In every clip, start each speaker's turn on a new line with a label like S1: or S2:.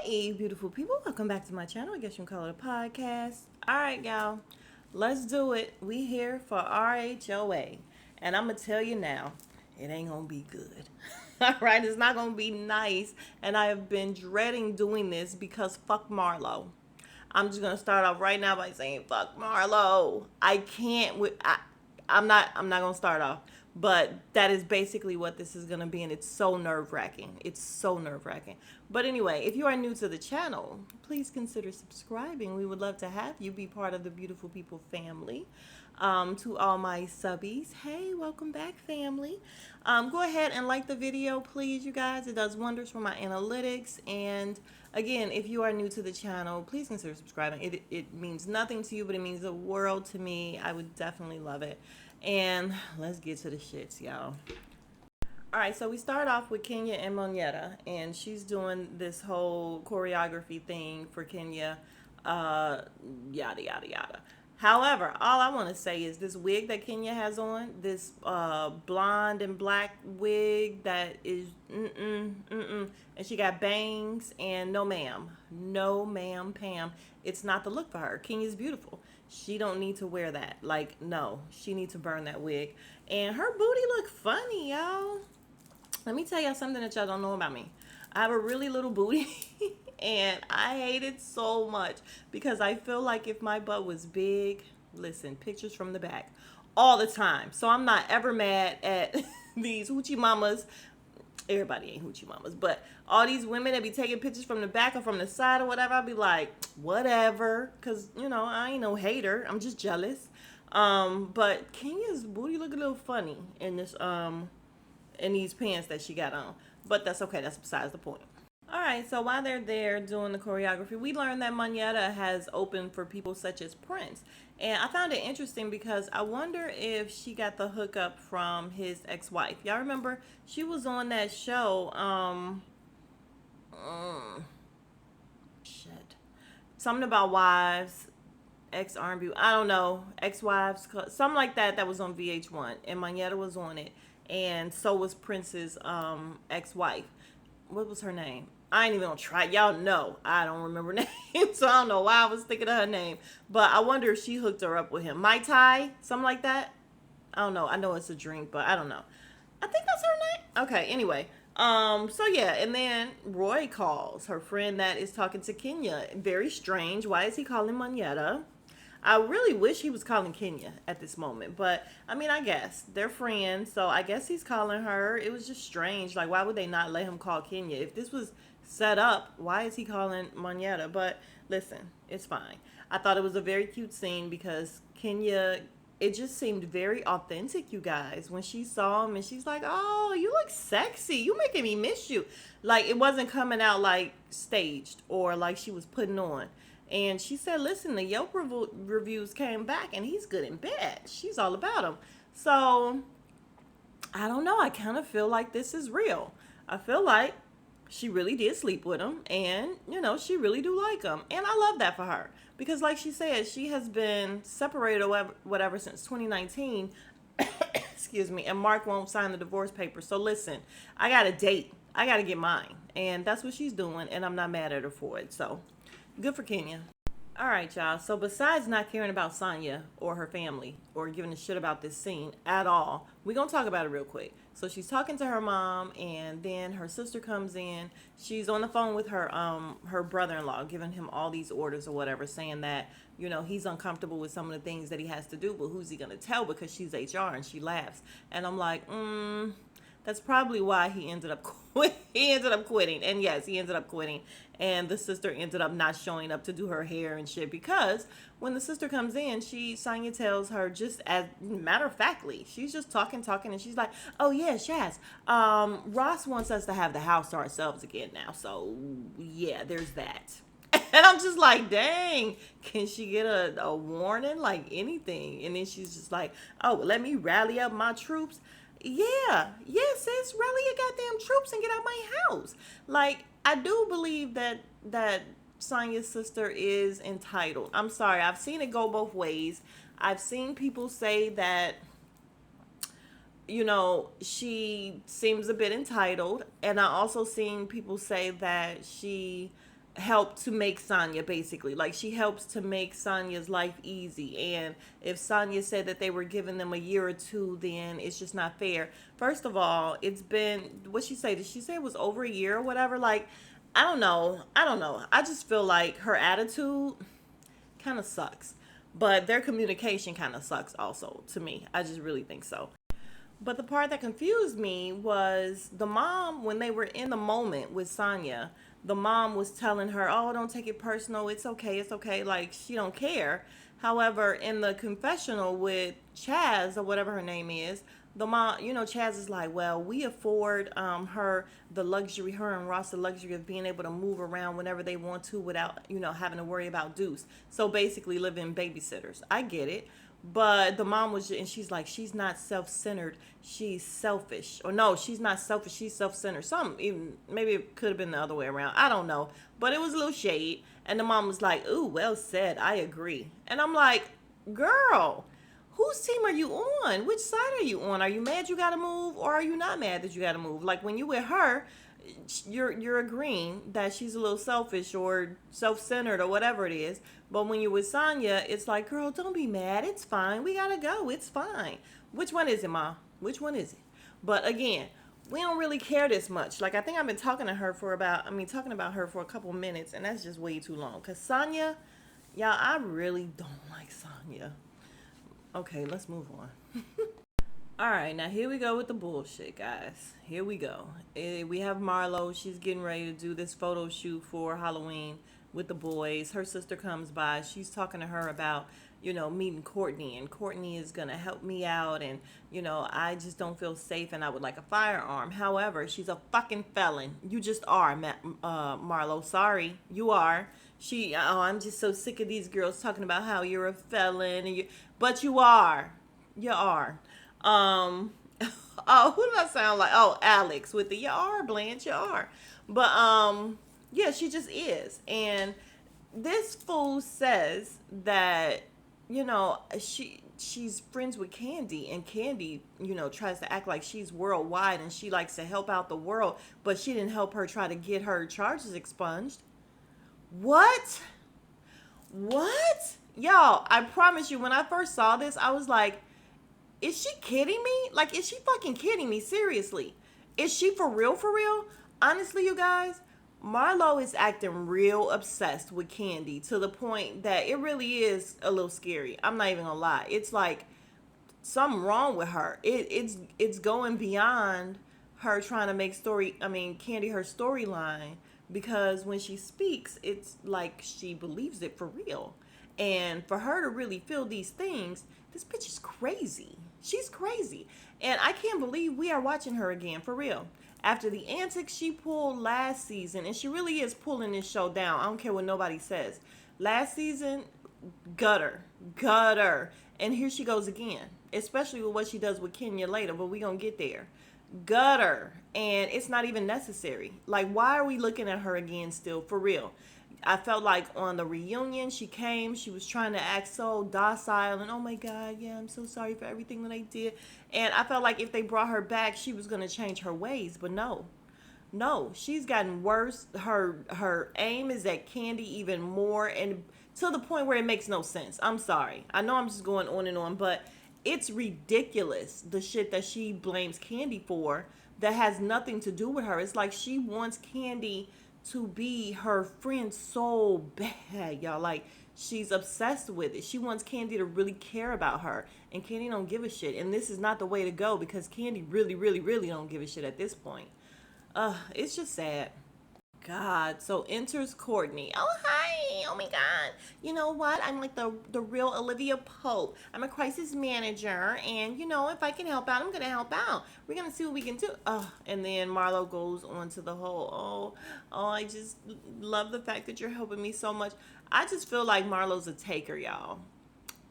S1: Hey, beautiful people. Welcome back to my channel. I guess you can call it a podcast. All right, y'all. Let's do it. We here for RHOA. And I'm going to tell you now, it ain't going to be good. All right? It's not going to be nice. And I have been dreading doing this because fuck Marlo. I'm just going to start off right now by saying fuck Marlo. I can't. I'm not gonna start off, but that is basically what this is gonna be, and it's so nerve wracking. It's so nerve wracking. But anyway, if you are new to the channel, please consider subscribing. We would love to have you be part of the beautiful people family. To all my subbies, hey, welcome back, family. Go ahead and like the video, please, you guys. It does wonders for my analytics. And again, if you are new to the channel, please consider subscribing. It means nothing to you, but it means the world to me. I would definitely love it. And let's get to the shits, y'all. All right, so we start off with Kenya and Monietta, and she's doing this whole choreography thing for Kenya, yada, yada, yada. However, all I want to say is this wig that Kenya has on, this blonde and black wig that is, and she got bangs, and no ma'am, no ma'am, Pam, it's not the look for her. Kenya's beautiful. She don't need to wear that. Like, no, she needs to burn that wig. And her booty look funny, y'all. Let me tell y'all something that y'all don't know about me. I have a really little booty and I hate it so much because I feel like if my butt was big, listen, pictures from the back all the time. So I'm not ever mad at these hoochie mamas. Everybody ain't hoochie mamas, but all these women that be taking pictures from the back or from the side or whatever, I'll be like, whatever, because, you know, I ain't no hater. I'm just jealous. But Kenya's booty look a little funny in this, in these pants that she got on. But that's okay. That's besides the point. All right, so while they're there doing the choreography, we learned that Monietta has opened for people such as Prince. And I found it interesting because I wonder if she got the hookup from his ex-wife. Y'all remember she was on that show, shit. Something about wives, ex-R&B, I don't know, ex-wives, something like that that was on VH1. And Monietta was on it. And so was Prince's ex-wife. What was her name? I ain't even gonna try. Y'all know I don't remember names, so I don't know why I was thinking of her name. But I wonder if she hooked her up with him. Mai Tai, something like that. I don't know. I know it's a drink, but I don't know. I think that's her name. Okay. Anyway, so yeah, and then Roy calls her friend that is talking to Kenya. Very strange. Why is he calling Monietta? I really wish he was calling Kenya at this moment, but I mean, I guess they're friends, so I guess he's calling her. It was just strange. Like, why would they not let him call Kenya? If this was set up, why is he calling Monietta? But listen, it's fine. I thought it was a very cute scene because Kenya, it just seemed very authentic, you guys, when she saw him and she's like, oh, you look sexy. You making me miss you. Like, it wasn't coming out like staged or like she was putting on. And she said, listen, the Yelp reviews came back and he's good in bed. She's all about him. So, I don't know. I kind of feel like this is real. I feel like she really did sleep with him and, you know, she really do like him. And I love that for her. Because like she said, she has been separated or whatever since 2019. Excuse me. And Mark won't sign the divorce papers. So listen, I got a date. I got to get mine. And that's what she's doing. And I'm not mad at her for it. So good for Kenya. All right, y'all. So besides not caring about Sonya or her family or giving a shit about this scene at all, we're going to talk about it real quick. So she's talking to her mom and then her sister comes in. She's on the phone with her brother-in-law, giving him all these orders or whatever, saying that, you know, he's uncomfortable with some of the things that he has to do, but who's he going to tell because she's HR, and she laughs. And I'm like, that's probably why he ended up quitting. And yes, he ended up quitting. And the sister ended up not showing up to do her hair and shit because when the sister comes in, Sonya tells her just as matter of factly, she's just talking, and she's like, oh yeah, Shaz, Ross wants us to have the house to ourselves again now. So yeah, there's that. And I'm just like, dang, can she get a warning, like anything? And then she's just like, oh, let me rally up my troops. Yeah, sis, rally your goddamn troops and get out my house. Like, I do believe that Sonya's sister is entitled. I'm sorry, I've seen it go both ways. I've seen people say that, you know, she seems a bit entitled, and I also seen people say that she help to make Sonya, basically. Like, she helps to make Sonya's life easy. And if Sonya said that they were giving them a year or two, then it's just not fair. First of all, it's been, what she say? Did she say it was over a year or whatever? Like, I don't know. I don't know. I just feel like her attitude kind of sucks. But their communication kind of sucks also, to me. I just really think so. But the part that confused me was the mom, when they were in the moment with Sonya, the mom was telling her, "Oh, don't take it personal. It's okay. It's okay." Like, she don't care. However, in the confessional with Chaz, or whatever her name is, the mom, Chaz is like, "Well, we afford her the luxury, her and Ross, the luxury of being able to move around whenever they want to without, having to worry about Deuce. So basically living babysitters." I get it. But the mom was, and she's like, she's not self-centered, she's selfish. Or no, she's not selfish, she's self-centered. Some, even, maybe it could have been the other way around. I don't know. But it was a little shade. And the mom was like, "Ooh, well said, I agree." And I'm like, girl, whose team are you on? Which side are you on? Are you mad you gotta move, or are you not mad that you gotta move? Like, when you with her, you're agreeing that she's a little selfish or self-centered or whatever it is. But when you're with Sonya, it's like, girl, don't be mad. It's fine. We gotta go. It's fine. Which one is it, Ma? Which one is it? But again, we don't really care this much. Like, I think I've been talking about her for a couple minutes, and that's just way too long. Cause Sonya, y'all, I really don't like Sonya. Okay, let's move on. All right, now here we go with the bullshit, guys. Here we go. We have Marlo. She's getting ready to do this photo shoot for Halloween with the boys. Her sister comes by. She's talking to her about, meeting Courtney. And Courtney is going to help me out. And, I just don't feel safe and I would like a firearm. However, she's a fucking felon. You just are, Marlo. Sorry, you are. I'm just so sick of these girls talking about how you're a felon. But you are. You are. Oh, who did I sound like? Oh, Alex with the "you are, Blanche, you are." But yeah, she just is. And this fool says that, she's friends with Candy, and Candy, tries to act like she's worldwide and she likes to help out the world, but she didn't help her try to get her charges expunged. What? What? Y'all, I promise you, when I first saw this, I was like, is she kidding me? Like, is she fucking kidding me? Seriously. Is she for real, for real? Honestly, you guys, Marlo is acting real obsessed with Candy to the point that it really is a little scary. I'm not even gonna lie. It's like something wrong with her. It's going beyond her trying to make Candy her storyline, because when she speaks, it's like she believes it for real. And for her to really feel these things, this bitch is crazy. She's crazy. And I can't believe we are watching her again, for real. After the antics she pulled last season, and she really is pulling this show down. I don't care what nobody says. Last season, gutter. And here she goes again. Especially with what she does with Kenya later, but we gonna get there. Gutter. And it's not even necessary. Like, why are we looking at her again still, for real? I felt like on the reunion, she came, she was trying to act so docile and, oh my God, yeah, I'm so sorry for everything that I did. And I felt like if they brought her back, she was going to change her ways. But no, she's gotten worse. Her aim is at Candy even more, and to the point where it makes no sense. I'm sorry. I know I'm just going on and on, but it's ridiculous, the shit that she blames Candy for that has nothing to do with her. It's like she wants Candy to be her friend so bad, y'all. Like, she's obsessed with it. She wants Candy to really care about her, and Candy don't give a shit. And this is not the way to go, because Candy really, really, really don't give a shit at this point. It's just sad. God. So enters Courtney. Oh, hi. Oh my God. You know what? I'm like the real Olivia Pope. I'm a crisis manager, and if I can help out, I'm gonna help out. We're gonna see what we can do. And then Marlo goes on to the whole, I just love the fact that you're helping me so much. I just feel like Marlo's a taker, y'all.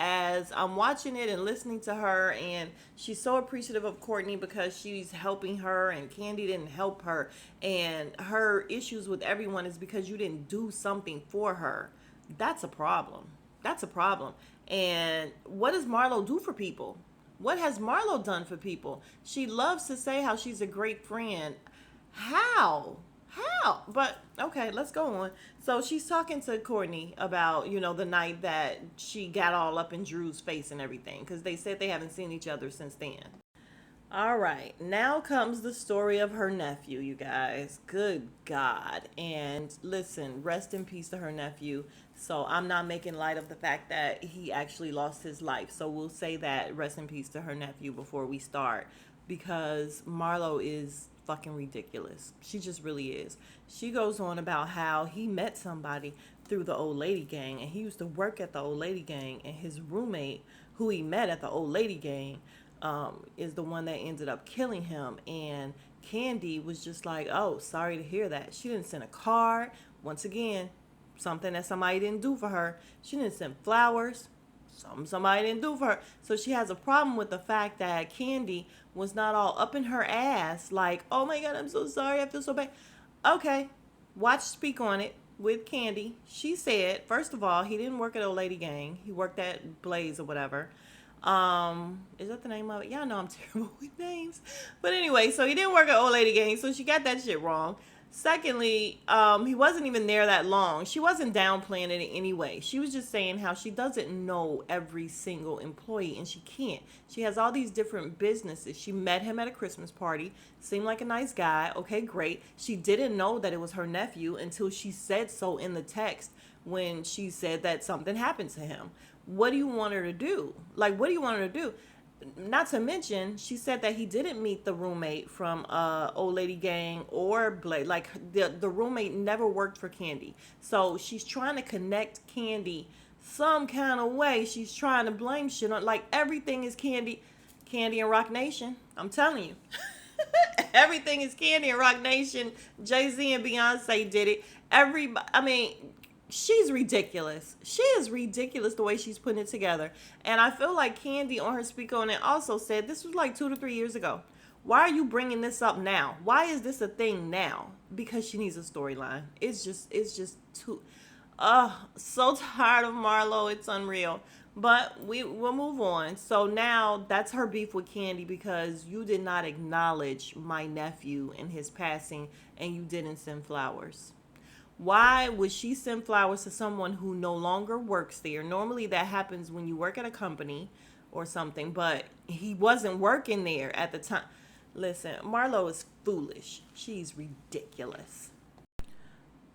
S1: As I'm watching it and listening to her, and she's so appreciative of Courtney because she's helping her, and Candy didn't help her, and her issues with everyone is because you didn't do something for her. That's a problem. That's a problem. And what does Marlo do for people? What has Marlo done for people? She loves to say how she's a great friend. How? How? But okay, let's go on. So she's talking to Courtney about, the night that she got all up in Drew's face and everything, because they said they haven't seen each other since then. All right, now comes the story of her nephew, you guys. Good God. And listen, rest in peace to her nephew. So I'm not making light of the fact that he actually lost his life. So we'll say that rest in peace to her nephew before we start, because Marlo is fucking ridiculous. She just really is. She goes on about how he met somebody through the old lady gang, and he used to work at the old lady gang, and his roommate, who he met at the old lady gang, is the one that ended up killing him. And Candy was just like, oh, sorry to hear that. She didn't send a card. Once again, something that somebody didn't do for her. She didn't send flowers. Something somebody didn't do for her. So she has a problem with the fact that Candy was not all up in her ass like, oh my God, I'm so sorry. I feel so bad. Okay, watch Speak on It with Candy. She said, first of all, he didn't work at Old Lady Gang. He worked at Blaze or whatever. Is that the name of it? Y'all know I'm terrible with names. But anyway, so he didn't work at Old Lady Gang, so she got that shit wrong. Secondly, he wasn't even there that long. She wasn't downplaying it in any way. She was just saying how she doesn't know every single employee, and she can't. She has all these different businesses. She met him at a Christmas party, seemed like a nice guy. Okay, great. She didn't know that it was her nephew until she said so in the text when she said that something happened to him. What do you want her to do? Like, what do you want her to do? Not to mention, she said that he didn't meet the roommate from Old Lady Gang or Blade. Like, the roommate never worked for Candy. So she's trying to connect Candy some kind of way. She's trying to blame shit on, like, everything is Candy. Candy and Rock Nation. I'm telling you. Everything is Candy and Rock Nation. Jay-Z and Beyonce did it. Everybody, I mean, she's ridiculous. She is ridiculous the way she's putting it together. And I feel like Candy on her Speak On It also said this was like 2 to 3 years ago. Why are you bringing this up now? Why is this a thing now? Because she needs a storyline. It's just too, so tired of Marlo. It's unreal. But we'll move on. So now that's her beef with Candy, because you did not acknowledge my nephew and his passing, and you didn't send flowers. Why would she send flowers to someone who no longer works there? Normally that happens when you work at a company or something, but he wasn't working there at the time. Listen, Marlo is foolish. She's ridiculous.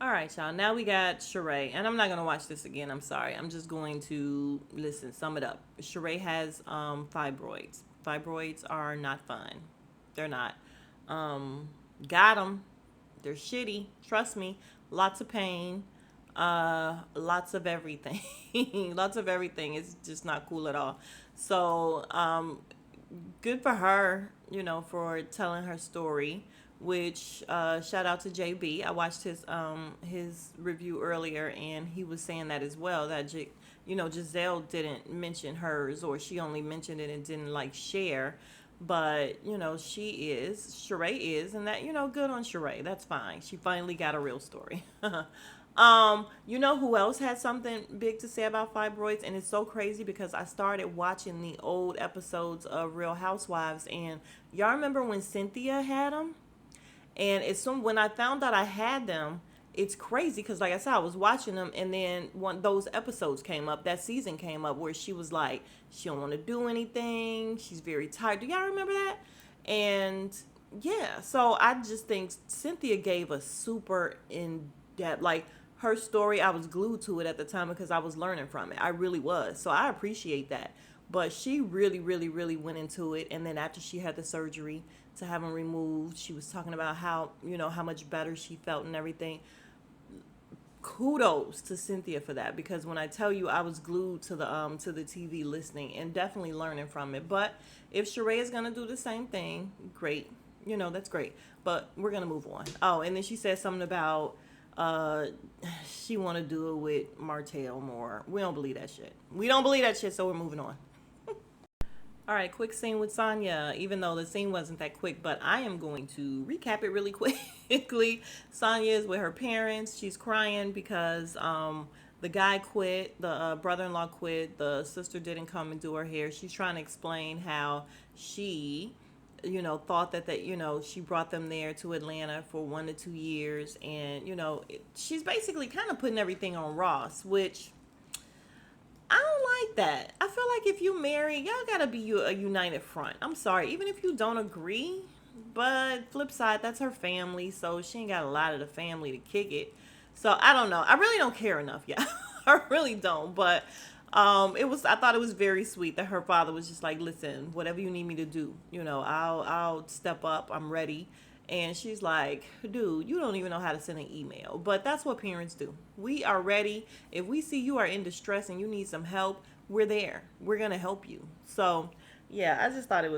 S1: All right, y'all. Now we got Sheree, and I'm not gonna watch this again. I'm sorry. I'm just going to sum it up. Sheree has fibroids. Fibroids are not fun. They're not. Got them. They're shitty. Trust me. Lots of pain. Lots of everything. Lots of everything. It's just not cool at all. So, good for her, for telling her story. Which shout out to JB. I watched his review earlier, and he was saying that as well. That Giselle didn't mention hers, or she only mentioned it and didn't like share. But Sheree is, and that good on Sheree. That's fine. She finally got a real story. Who else had something big to say about fibroids? And it's so crazy because I started watching the old episodes of Real Housewives, and y'all remember when Cynthia had them? And when I found out I had them, it's crazy because, like I said, I was watching them, and then those episodes came up, that season came up where she was like, she don't want to do anything. She's very tired. Do y'all remember that? And yeah, so I just think Cynthia gave a super in-depth, like her story. I was glued to it at the time because I was learning from it. I really was. So I appreciate that. But she really, really, really went into it. And then after she had the surgery to have them removed, she was talking about how much better she felt and everything. Kudos to Cynthia for that, because when I tell you, I was glued to the TV listening and definitely learning from it. But if Sheree is gonna do the same thing, great. That's great. But we're gonna move on. Oh, and then she said something about she want to do it with Martell more. We don't believe that shit. We don't believe that shit, so we're moving on. All right, quick scene with Sonya, even though the scene wasn't that quick, but I am going to recap it really quickly. Sonya is with her parents. She's crying because the guy quit, the brother-in-law quit, the sister didn't come and do her hair. She's trying to explain how she thought that she brought them there to Atlanta for 1 to 2 years, and she's basically kind of putting everything on Ross, which I don't like that. I feel like if you marry, y'all gotta be a united front. I'm sorry, even if you don't agree. But flip side, that's her family, so she ain't got a lot of the family to kick it. So I don't know. I really don't care enough, yeah. I really don't. But I thought it was very sweet that her father was just like, listen, whatever you need me to do, I'll step up. I'm ready. And she's like, dude, you don't even know how to send an email. But that's what parents do. We are ready. If we see you are in distress and you need some help, we're there. We're gonna help you. So yeah, I just thought it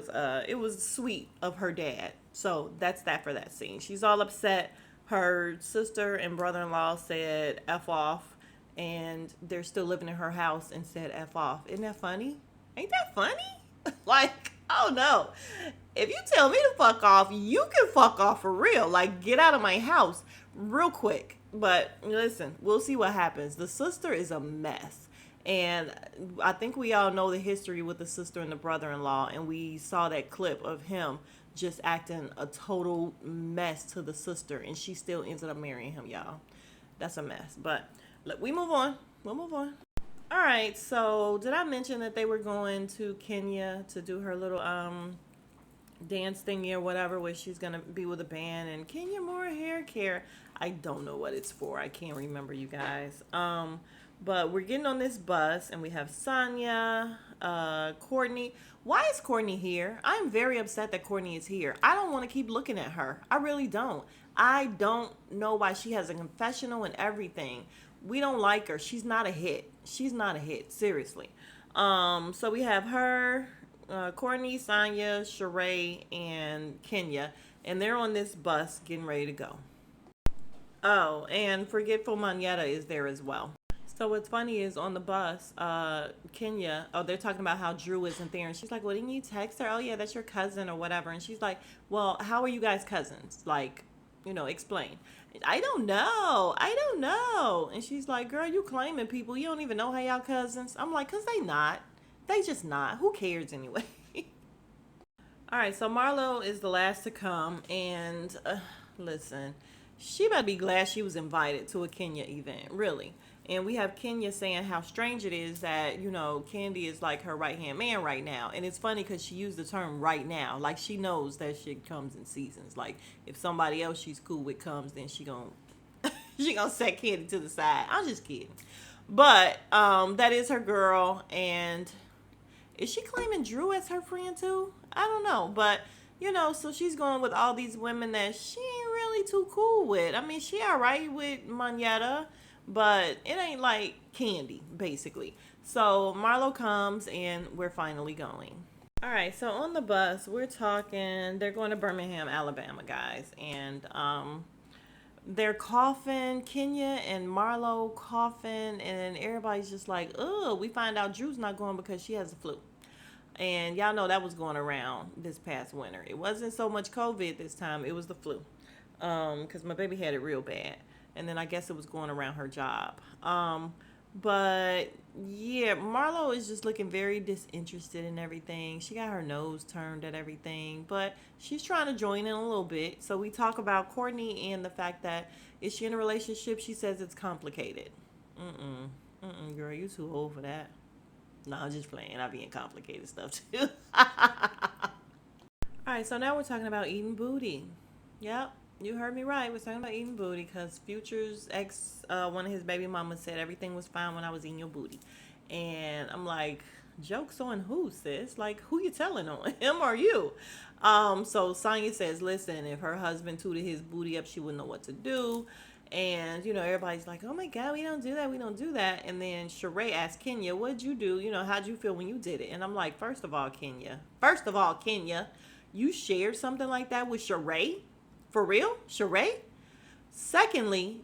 S1: was sweet of her dad. So that's that for that scene. She's all upset. Her sister and brother-in-law said F off, and they're still living in her house and said F off. Isn't that funny? Ain't that funny? Like, oh no. If you tell me to fuck off, you can fuck off for real. Like, get out of my house real quick. But listen, we'll see what happens. The sister is a mess. And I think we all know the history with the sister and the brother-in-law. And we saw that clip of him just acting a total mess to the sister. And she still ended up marrying him, y'all. That's a mess. But look, we move on. We'll move on. All right. So did I mention that they were going to Kenya to do her little dance thingy or whatever, where she's gonna be with a band, and Kenya Moore hair care? I don't know what it's for. I can't remember, you guys. But we're getting on this bus, and we have Sonya, Courtney. Why is Courtney here? I'm very upset that Courtney is here. I don't want to keep looking at her. I really don't. I don't know why she has a confessional and everything. We don't like her. She's not a hit. She's not a hit. Seriously. So we have her, Courtney, Sonya, Sheree, and Kenya, and they're on this bus getting ready to go. Oh, and Forgetful Manetta is there as well. So what's funny is on the bus, Kenya, they're talking about how Drew isn't there. And she's like, well, didn't you text her? Oh, yeah, that's your cousin or whatever. And she's like, well, how are you guys cousins? Like, explain. I don't know. I don't know. And she's like, girl, you claiming people. You don't even know how y'all cousins. I'm like, because they not. They just not. Who cares anyway? All right, so Marlo is the last to come. And listen, she better be glad she was invited to a Kenya event, really. And we have Kenya saying how strange it is that, Candy is like her right-hand man right now. And it's funny because she used the term right now. Like, she knows that shit comes in seasons. Like, if somebody else she's cool with comes, then she gonna set Candy to the side. I'm just kidding. But that is her girl. And is she claiming Drew as her friend too? I don't know. But, so she's going with all these women that she ain't really too cool with. I mean, she all right with Manetta, but it ain't like Candy, basically. So Marlo comes, and we're finally going. All right, so on the bus, we're talking, they're going to Birmingham, Alabama, guys. And they're coughing, Kenya and Marlo coughing, and everybody's just like, ugh, we find out Drew's not going because she has the flu. And y'all know that was going around this past winter. It wasn't so much COVID this time, it was the flu. Because my baby had it real bad. And then I guess it was going around her job. But yeah, Marlo is just looking very disinterested in everything. She got her nose turned at everything, but she's trying to join in a little bit. So we talk about Courtney and the fact that, is she in a relationship? She says it's complicated. Girl, you too old for that. No, I'm just playing. I be in complicated stuff too. All right, so now we're talking about eating booty. Yep. You heard me right. We're talking about eating booty because Future's ex, one of his baby mamas, said everything was fine when I was eating your booty. And I'm like, jokes on who, sis? Like, who you telling on, him or you? So Sonya says, listen, if her husband tooted his booty up, she wouldn't know what to do. And, everybody's like, oh my God, we don't do that. We don't do that. And then Sheree asked Kenya, what'd you do? How'd you feel when you did it? And I'm like, first of all, Kenya, you shared something like that with Sheree? For real? Sheree? Secondly,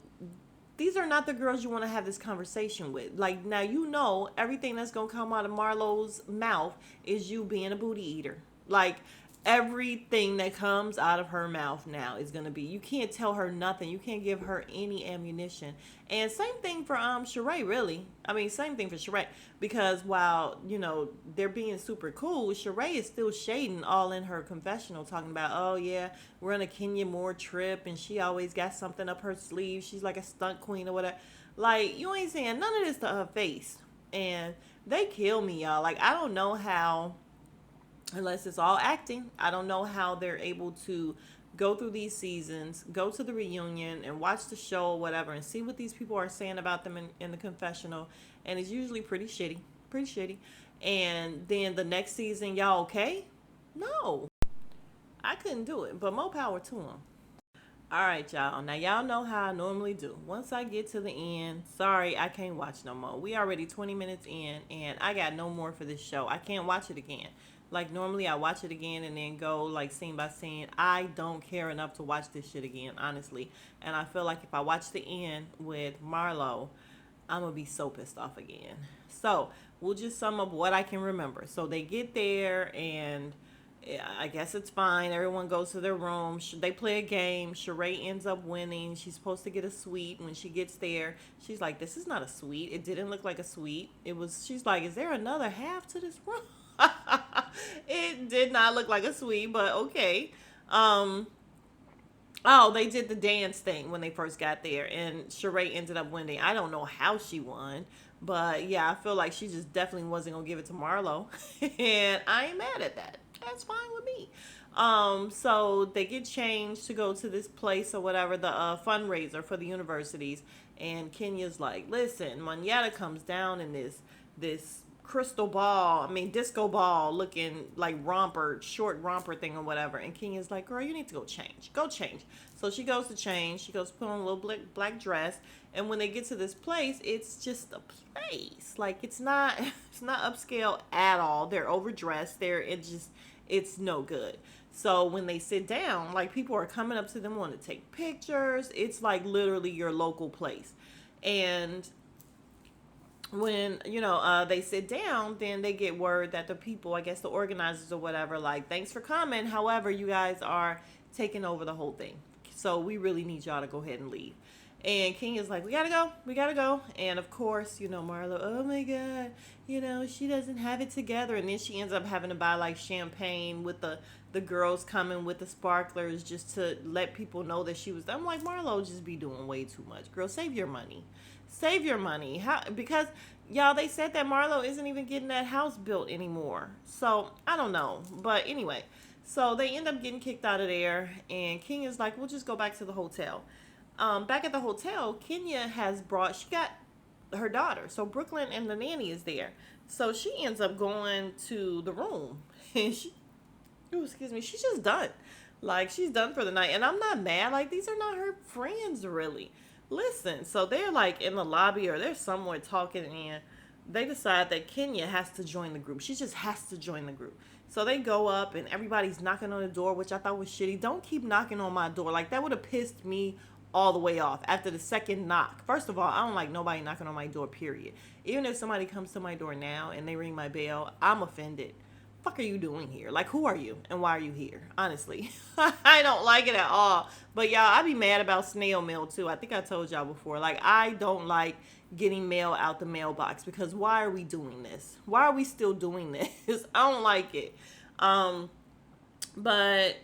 S1: these are not the girls you want to have this conversation with. Like, now everything that's going to come out of Marlo's mouth is you being a booty eater. Like, Everything that comes out of her mouth now is gonna be. You can't tell her nothing. You can't give her any ammunition. And same thing for Sheree, really. I mean, same thing for Sheree, because while they're being super cool, Sheree is still shading all in her confessional, talking about, oh yeah, we're on a Kenya Moore trip, and she always got something up her sleeve. She's like a stunt queen or whatever. Like, you ain't saying none of this to her face, and they kill me, y'all. Like, I don't know how, unless it's all acting. I don't know how they're able to go through these seasons, go to the reunion and watch the show or whatever, and see what these people are saying about them in the confessional. And it's usually pretty shitty, pretty shitty. And then the next season, y'all okay? No, I couldn't do it, but more power to them. All right, y'all. Now, y'all know how I normally do. Once I get to the end, sorry, I can't watch no more. We already 20 minutes in, and I got no more for this show. I can't watch it again. Like, normally I watch it again and then go, like, scene by scene. I don't care enough to watch this shit again, honestly. And I feel like if I watch the end with Marlo, I'm going to be so pissed off again. So, we'll just sum up what I can remember. So, they get there, and yeah, I guess it's fine. Everyone goes to their room. They play a game. Sheree ends up winning. She's supposed to get a suite. When she gets there, she's like, "This is not a suite. It didn't look like a suite. It was." She's like, "Is there another half to this room?" It did not look like a suite, but okay. Um, Oh, they did the dance thing when they first got there, and Sheree ended up winning. I don't know how she won, but yeah, I feel like she just definitely wasn't gonna give it to Marlo, and I ain't mad at that. That's fine with me. So they get changed to go to this place or whatever, the fundraiser for the universities, and Kenya's like, "Listen, Manetta comes down in this crystal ball, I mean disco ball looking like romper, short romper thing or whatever." And Kenya's like, "Girl, you need to go change. Go change." So she goes to change. She goes to put on a little black dress. And when they get to this place, it's just a place. Like, it's not it's not upscale at all. They're overdressed. It's no good. So when they sit down, like, people are coming up to them, want to take pictures. It's like literally your local place. And when they sit down, then they get word that the people, I guess the organizers or whatever, like, "Thanks for coming, however, you guys are taking over the whole thing, so we really need y'all to go ahead and leave." And King is like, we gotta go. And of course, Marlo, "Oh my god, she doesn't have it together." And then she ends up having to buy like champagne with the girls coming with the sparklers, just to let people know that she was. I'm like, Marlo just be doing way too much. Girl, save your money. Save your money. How? Because y'all, they said that Marlo isn't even getting that house built anymore. So I don't know. But anyway, so they end up getting kicked out of there, and King is like, "We'll just go back to the hotel." Back at the hotel, she got her daughter. So Brooklyn and the nanny is there. So she ends up going to the room, and she's just done. Like, she's done for the night. And I'm not mad. Like, these are not her friends, really. Listen, so they're like in the lobby, or they're somewhere talking, and they decide that Kenya has to join the group. She just has to join the group. So they go up, and everybody's knocking on the door, which I thought was shitty. Don't keep knocking on my door. Like, that would have pissed me all the way off after the second knock. First of all, I don't like nobody knocking on my door, period. Even if somebody comes to my door now and they ring my bell, I'm offended. Fuck are you doing here? Like, who are you and why are you here? Honestly, I don't like it at all. But y'all, I be mad about snail mail too. I think I told y'all before. Like, I don't like getting mail out the mailbox, because why are we doing this? Why are we still doing this? I don't like it. But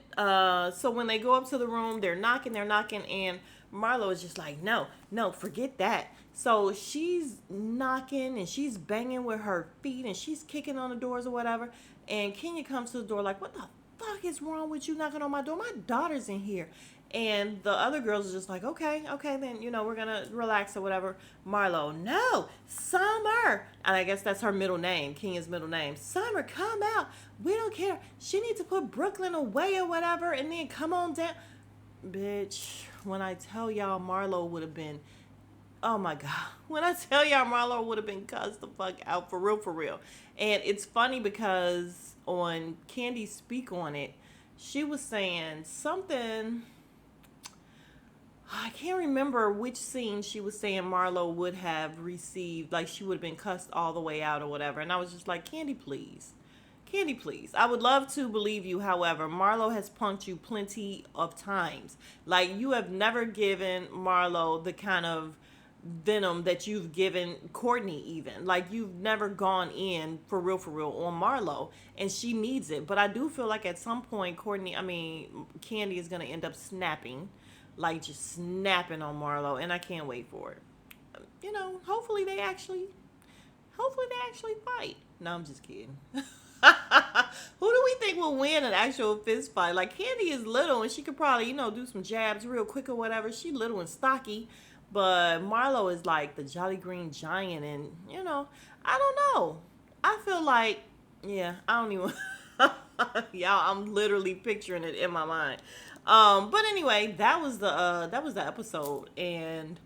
S1: so when they go up to the room, they're knocking, and Marlo is just like, "No, no, forget that." So she's knocking and she's banging with her feet and she's kicking on the doors or whatever. And Kenya comes to the door like, "What the fuck is wrong with you knocking on my door? My daughter's in here." And the other girls are just like, "Okay, then, we're going to relax or whatever." Marlo, "No, Summer." And I guess that's her middle name, Kenya's middle name. "Summer, come out. We don't care. She needs to put Brooklyn away or whatever, and then come on down." Bitch, when I tell y'all Marlo would have been, oh my God, when I tell y'all Marlo would have been cussed the fuck out, for real, for real. And it's funny because on Candy Speak on It, she was saying something, I can't remember which scene she was saying Marlo would have received, like she would have been cussed all the way out or whatever. And I was just like, Candy, please. Candy, please. I would love to believe you. However, Marlo has punked you plenty of times. Like, you have never given Marlo the kind of venom that you've given Courtney, even. Like, you've never gone in for real on Marlo, and she needs it. But I do feel like at some point, Candy is going to end up snapping, like just snapping on Marlo, and I can't wait for it. You know, hopefully they actually fight. No, I'm just kidding. Who do we think will win an actual fist fight? Like, Candy is little and she could probably, do some jabs real quick or whatever. She little and stocky. But Marlo is like the Jolly Green Giant, and I don't know. I feel like, yeah, I don't even y'all, I'm literally picturing it in my mind. But anyway, that was the episode, and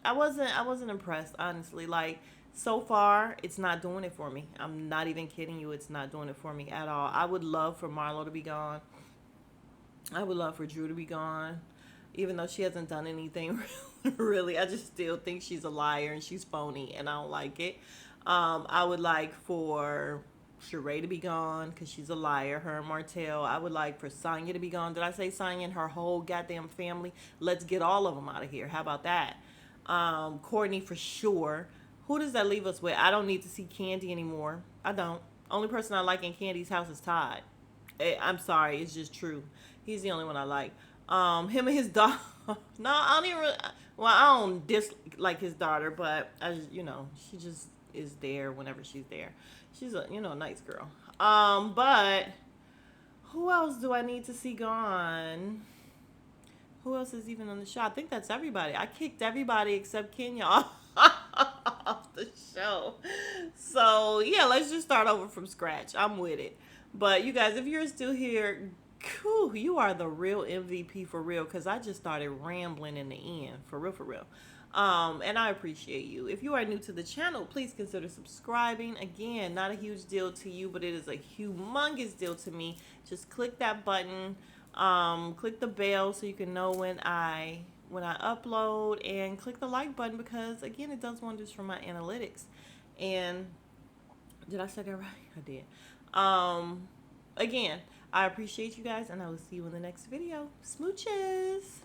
S1: I wasn't impressed, honestly. Like, so far, it's not doing it for me. I'm not even kidding you. It's not doing it for me at all. I would love for Marlo to be gone. I would love for Drew to be gone, even though she hasn't done anything really. I just still think she's a liar and she's phony, and I don't like it. I would like for Sheree to be gone because she's a liar. Her and Martell. I would like for Sonya to be gone. Did I say Sonya and her whole goddamn family? Let's get all of them out of here. How about that? Courtney for sure. Who does that leave us with? I don't need to see Candy anymore. I don't. Only person I like in Candy's house is Todd. I'm sorry, it's just true. He's the only one I like. Him and his daughter. No, I don't even. Well, I don't dislike his daughter, but she just is there whenever she's there. She's a nice girl. But who else do I need to see gone? Who else is even on the show? I think that's everybody. I kicked everybody except Kenya off the show. So, yeah, let's just start over from scratch. I'm with it. But you guys, if you're still here, cool, you are the real MVP for real, because I just started rambling in the end. For real, for real. And I appreciate you. If you are new to the channel, please consider subscribing. Again, not a huge deal to you, but it is a humongous deal to me. Just click that button. Click the bell so you can know when I upload, and click the like button because, again, it does wonders for my analytics. And did I say that right? I did. Again, I appreciate you guys, and I will see you in the next video. Smooches.